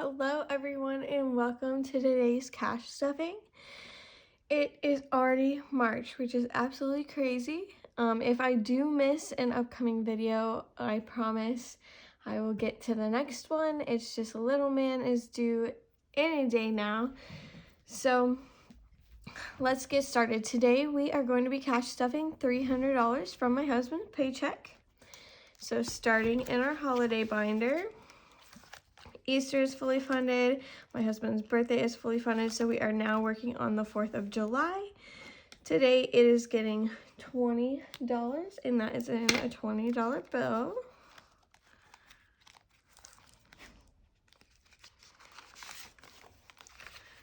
Hello everyone and welcome to today's cash stuffing. It is already March, which is absolutely crazy. If I do miss an upcoming video, I promise I will get to the next one. It's just little man is due any day now. So let's get started. Today we are going to be cash stuffing $300 from my husband's paycheck. So starting in our holiday binder, Easter is fully funded. My husband's birthday is fully funded, so we are now working on the 4th of July. Today it is getting $20, and that is in a $20 bill.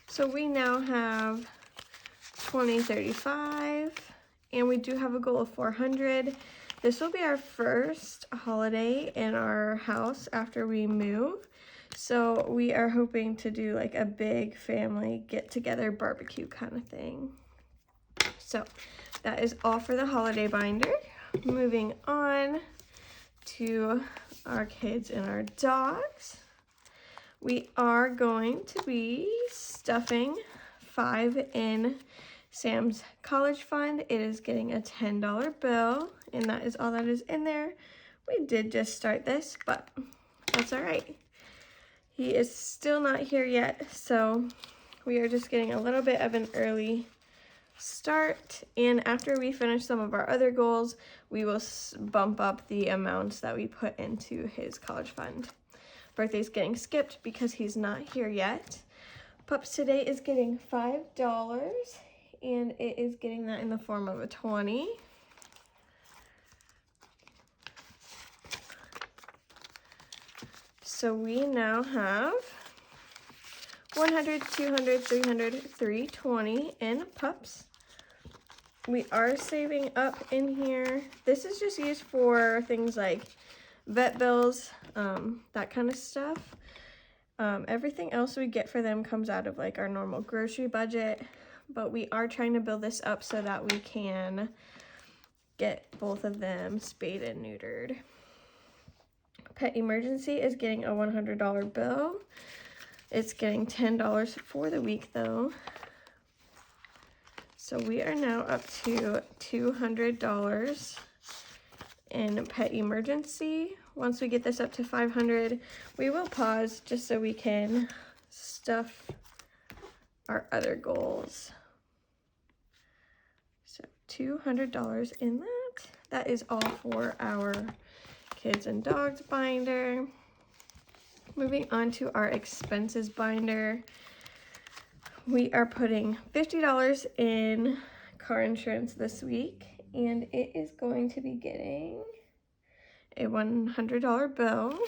So we now have 2035, and we do have a goal of 400. This will be our first holiday in our house after we move. So we are hoping to do like a big family get-together barbecue kind of thing. So that is all for the holiday binder. Moving on to our kids and our dogs. We are going to be stuffing 5 in Sam's college fund. It is getting a $10 bill, and that is all that is in there. We did just start this, but that's all right. He is still not here yet, so we are just getting a little bit of an early start. And after we finish some of our other goals, we will bump up the amounts that we put into his college fund. Birthday's getting skipped because he's not here yet. Pups today is getting $5, and it is getting that in the form of a 20. So we now have 100, 200, 300, 320 in pups. We are saving up in here. This is just used for things like vet bills, that kind of stuff. Everything else we get for them comes out of like our normal grocery budget, but we are trying to build this up so that we can get both of them spayed and neutered. Pet emergency is getting a $100 bill. It's getting $10 for the week though. So we are now up to $200 in pet emergency. Once we get this up to 500, we will pause just so we can stuff our other goals. So $200 in that. That is all for our kids and dogs binder. Moving on to our expenses binder. We are putting $50 in car insurance this week, and it is going to be getting a $100 bill.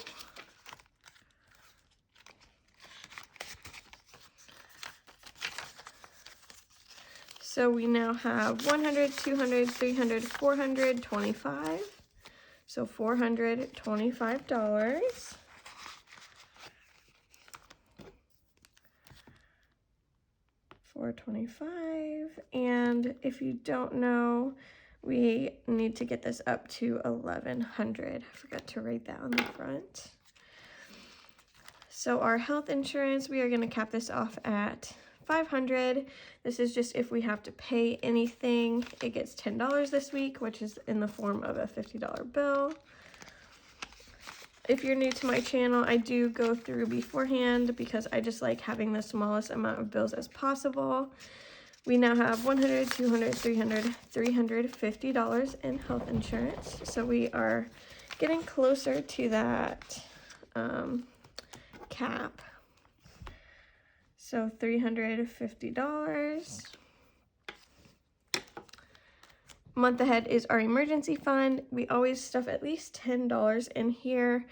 So we now have 100, 200, 300, 425. So $425. $425. And if you don't know, we need to get this up to $1,100. I forgot to write that on the front. So our health insurance, we are going to cap this off at $500. This is just if we have to pay anything. It gets $10 this week, which is in the form of a $50 bill. If you're new to my channel, I do go through beforehand because I just like having the smallest amount of bills as possible. We now have 100, 200, 300, $350 in health insurance. So we are getting closer to that cap. So $350. Month ahead is our emergency fund. We always stuff at least $10 in here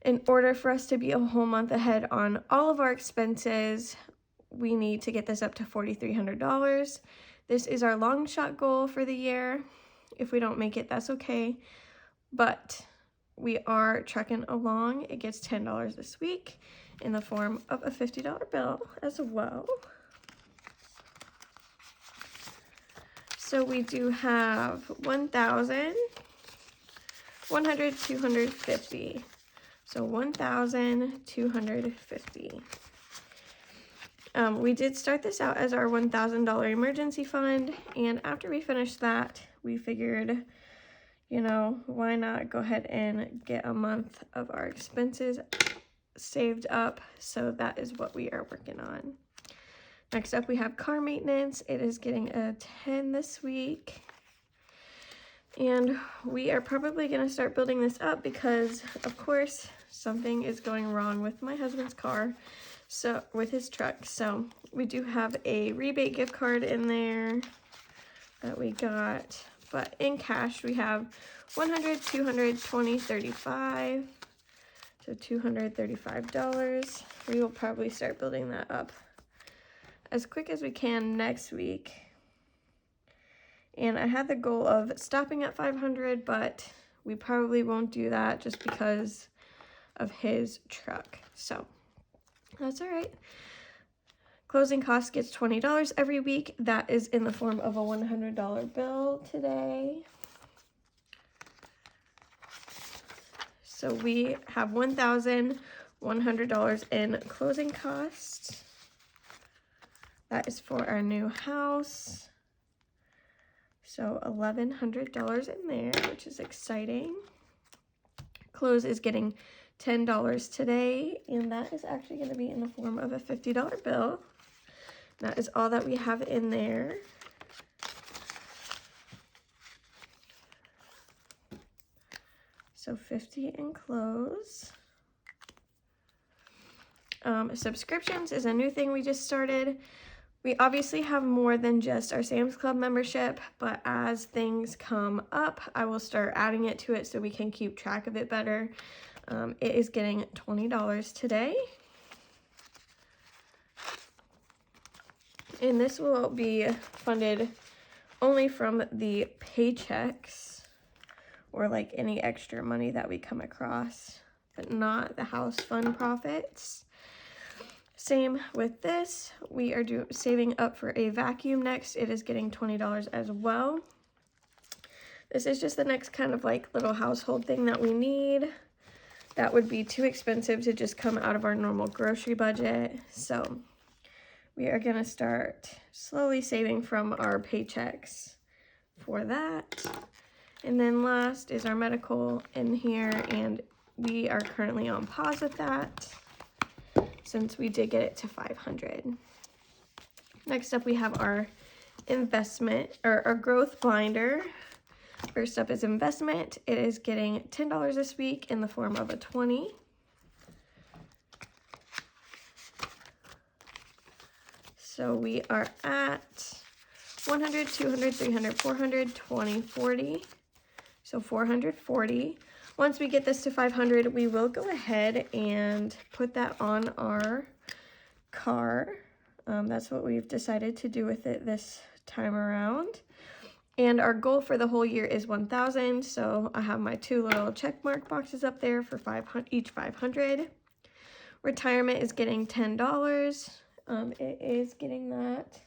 in order for us to be a whole month ahead on all of our expenses. We need to get this up to $4,300. This is our long shot goal for the year. If we don't make it, that's okay, but we are trucking along. It gets $10 this week in the form of a $50 bill as well. So we do have 1,000, 100, 250. So $1,250. We did start this out as our $1,000 emergency fund, and after we finished that, we figured, you know, why not go ahead and get a month of our expenses saved up. So that is what we are working on. Next up, we have car maintenance. It is getting a 10 this week. And we are probably going to start building this up because, of course, something is going wrong with my husband's car, so with his truck. So we do have a rebate gift card in there that we got, but in cash we have 100, 200, 20, 35. So $235. We will probably start building that up as quick as we can next week. And I had the goal of stopping at 500, but we probably won't do that just because of his truck. So that's all right. Closing costs gets $20 every week. That is in the form of a $100 bill today. So we have $1,100 in closing costs. That is for our new house. So $1,100 in there, which is exciting. Clothes is getting $10 today, and that is actually going to be in the form of a $50 bill. That is all that we have in there. So 50 in clothes. Subscriptions is a new thing we just started. We obviously have more than just our Sam's Club membership, but as things come up, I will start adding it to it so we can keep track of it better. It is getting $20 today. And this will be funded only from the paychecks or like any extra money that we come across, but not the house fund profits. Same with this. We are saving up for a vacuum next. It is getting $20 as well. This is just the next kind of like little household thing that we need. That would be too expensive to just come out of our normal grocery budget. So we are going to start slowly saving from our paychecks for that. And then last is our medical in here, and we are currently on pause with that since we did get it to 500. Next up, we have our investment, or our growth binder. First up is investment. It is getting $10 this week in the form of a 20. So we are at 100, 200, 300, 400, 20, 40. So 440. Once we get this to 500, we will go ahead and put that on our car. That's what we've decided to do with it this time around. And our goal for the whole year is 1,000. So I have my two little check mark boxes up there for each 500. Retirement is getting $10. It is getting that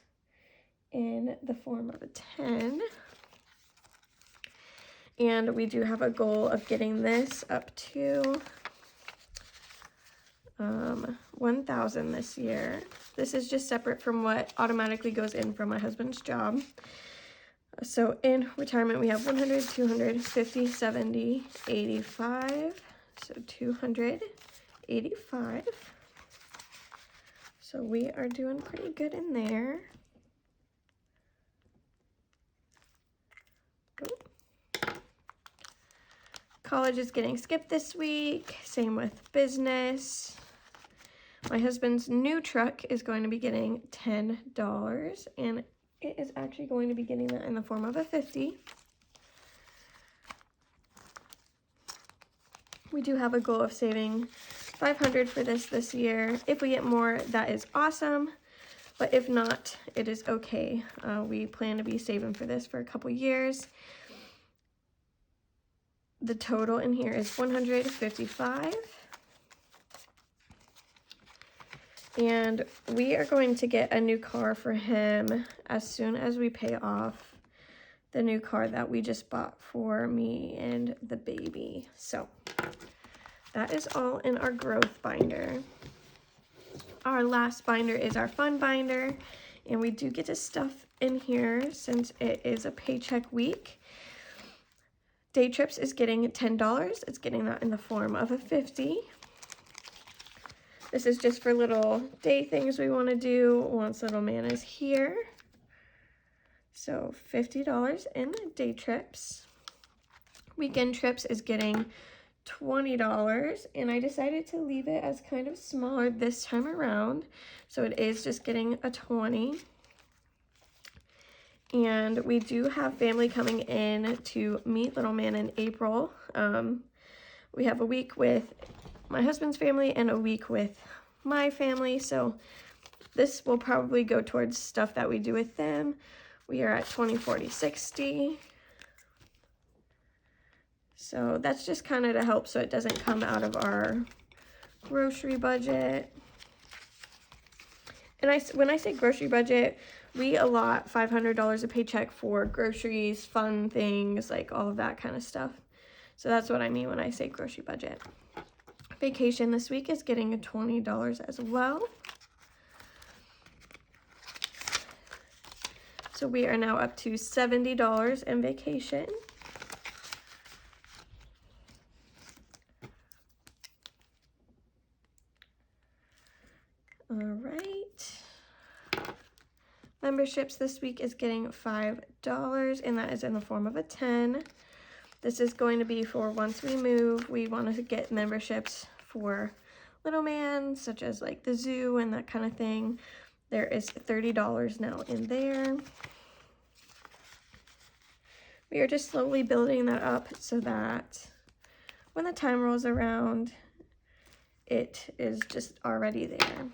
in the form of a 10. And we do have a goal of getting this up to 1,000 this year. This is just separate from what automatically goes in from my husband's job. So in retirement, we have 100, 200, 50, 70, 85. So 285. So we are doing pretty good in there. College is getting skipped this week. Same with business. My husband's new truck is going to be getting $10, and it is actually going to be getting that in the form of a 50. We do have a goal of saving 500 for this year. If we get more, that is awesome. But if not, it is okay. We plan to be saving for this for a couple years. The total in here is 155. And we are going to get a new car for him as soon as we pay off the new car that we just bought for me and the baby. So that is all in our growth binder. Our last binder is our fun binder, and we do get to stuff in here since it is a paycheck week. Day trips is getting $10. It's getting that in the form of a 50. This is just for little day things we want to do once little man is here. So $50 in day trips. Weekend trips is getting $20, and I decided to leave it as kind of smaller this time around, so it is just getting a 20. And we do have family coming in to meet little man in April. We have a week with my husband's family and a week with my family, so this will probably go towards stuff that we do with them. We are at 20, 40, 60. So that's just kind of to help so it doesn't come out of our grocery budget. And when I say grocery budget, we allot $500 a paycheck for groceries, fun things, like all of that kind of stuff. So that's what I mean when I say grocery budget. Vacation this week is getting $20 as well. So we are now up to $70 in vacation. All right. Memberships this week is getting $5, and that is in the form of a 10. This is going to be for once we move. We want to get memberships for little man, such as like the zoo and that kind of thing. There is $30 now in there. We are just slowly building that up so that when the time rolls around, it is just already there.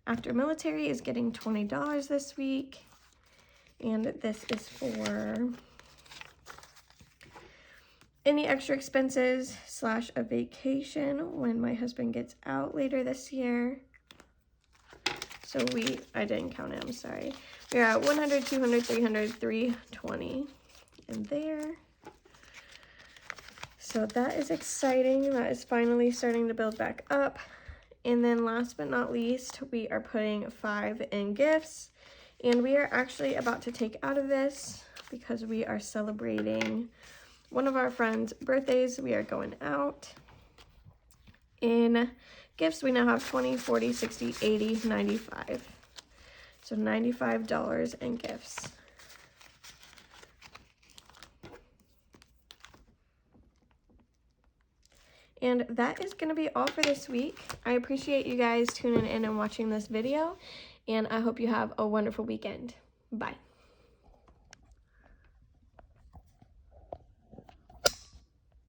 After military is getting $20 this week, and this is for any extra expenses / a vacation when my husband gets out later this year. So I didn't count it, I'm sorry. We're at 100, 200, 300, 320 in there. So that is exciting. That is finally starting to build back up. And then last but not least, we are putting 5 in gifts. And we are actually about to take out of this because we are celebrating one of our friends' birthdays. We are going out. In gifts, we now have 20, 40, 60, 80, 95. So $95 in gifts. And that is going to be all for this week. I appreciate you guys tuning in and watching this video, and I hope you have a wonderful weekend. Bye.